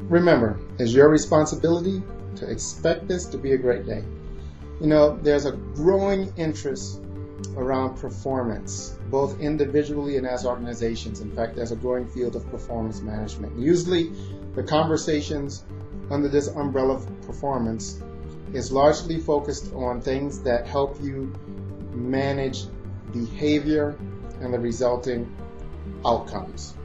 Remember, it's your responsibility to expect this to be a great day. You know, there's a growing interest around performance, both individually and as organizations. In fact, there's a growing field of performance management. Usually, the conversations under this umbrella of performance is largely focused on things that help you manage behavior and the resulting outcomes.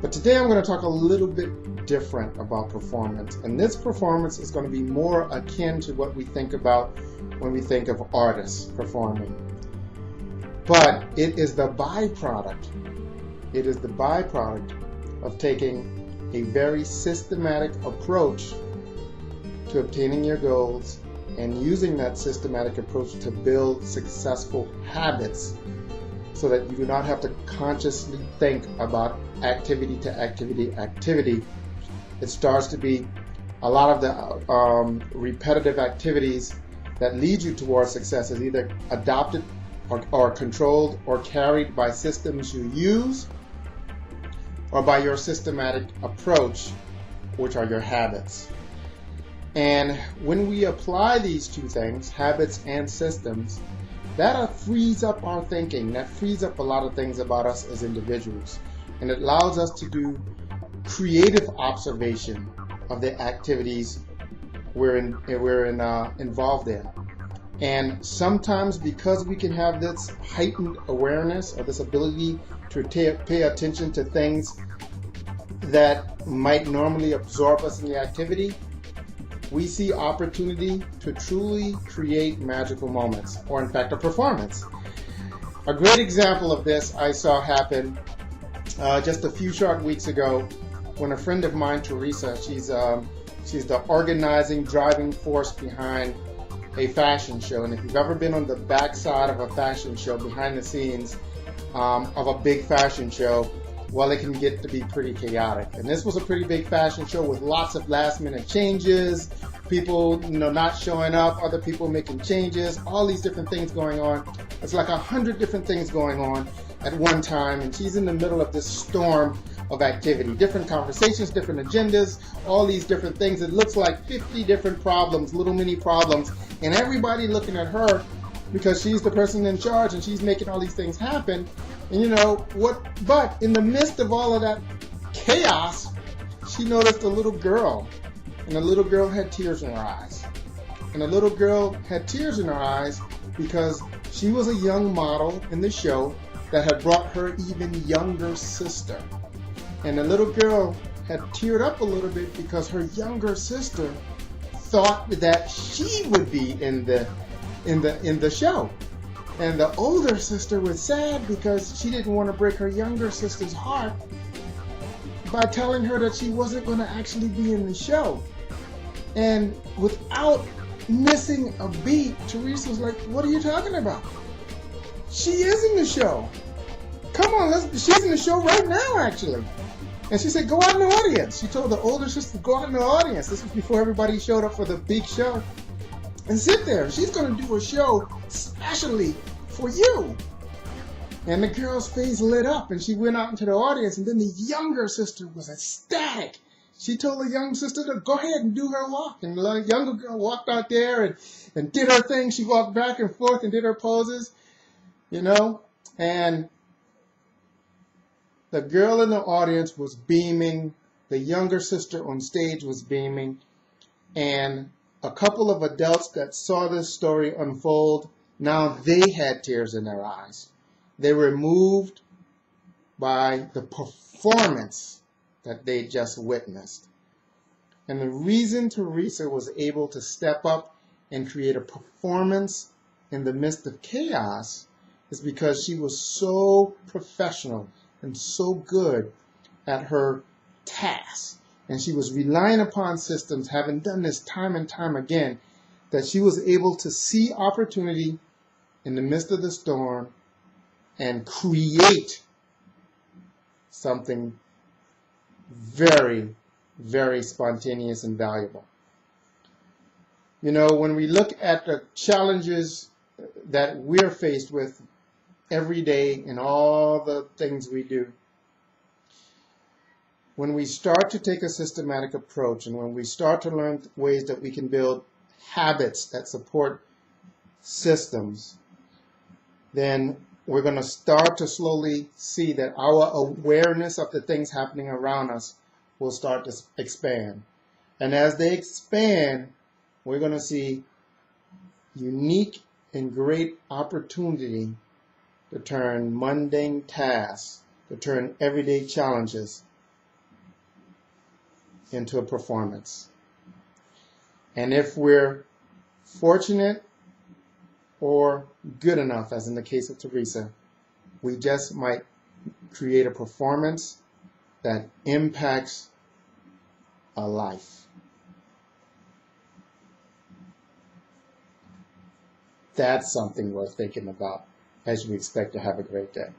But today I'm going to talk a little bit different about performance, and this performance is going to be more akin to what we think about when we think of artists performing. But it is the byproduct. It is the byproduct of taking a very systematic approach to obtaining your goals and using that systematic approach to build successful habits so that you do not have to consciously think about activity to activity. It starts to be a lot of the repetitive activities that lead you towards success is either adopted or controlled or carried by systems you use or by your systematic approach, which are your habits. And when we apply these two things, habits and systems, that frees up our thinking. That frees up a lot of things about us as individuals. And it allows us to do creative observation of the activities we're involved in. And sometimes because we can have this heightened awareness or this ability to pay attention to things that might normally absorb us in the activity, we see opportunity to truly create magical moments, or in fact a performance. A great example of this I saw happen just a few short weeks ago when a friend of mine, Teresa, she's the organizing, driving force behind a fashion show. And if you've ever been on the backside of a fashion show, behind the scenes of a big fashion show, well, it can get to be pretty chaotic. And this was a pretty big fashion show with lots of last minute changes, people not showing up, other people making changes, all these different things going on. It's like 100 different things going on at one time, and she's in the middle of this storm of activity, different conversations, different agendas, all these different things. It looks like 50 different problems, little mini problems, and everybody looking at her because she's the person in charge and she's making all these things happen. And but in the midst of all of that chaos, she noticed a little girl, and the little girl had tears in her eyes. And the little girl had tears in her eyes because she was a young model in the show that had brought her even younger sister. And the little girl had teared up a little bit because her younger sister thought that she would be in the show. And the older sister was sad because she didn't want to break her younger sister's heart by telling her that she wasn't going to actually be in the show. And without missing a beat, Teresa was like, "What are you talking about? She is in the show. Come on, she's in the show right now, actually." And she said, "Go out in the audience." She told the older sister to go out in the audience. This was before everybody showed up for the big show. And sit there. She's going to do a show especially for you. And the girl's face lit up and she went out into the audience, and then the younger sister was ecstatic. She told the young sister to go ahead and do her walk. And the younger girl walked out there and did her thing. She walked back and forth and did her poses, and the girl in the audience was beaming. The younger sister on stage was beaming. And a couple of adults that saw this story unfold, now they had tears in their eyes. They were moved by the performance that they just witnessed. And the reason Teresa was able to step up and create a performance in the midst of chaos is because she was so professional and so good at her task. And she was relying upon systems, having done this time and time again, that she was able to see opportunity in the midst of the storm and create something very, very spontaneous and valuable. When we look at the challenges that we're faced with every day in all the things we do, when we start to take a systematic approach and when we start to learn ways that we can build habits that support systems, then we're going to start to slowly see that our awareness of the things happening around us will start to expand. And as they expand, we're going to see unique and great opportunity to turn mundane tasks, to turn everyday challenges into a performance. And if we're fortunate or good enough, as in the case of Teresa, we just might create a performance that impacts a life. That's something worth thinking about as you expect to have a great day.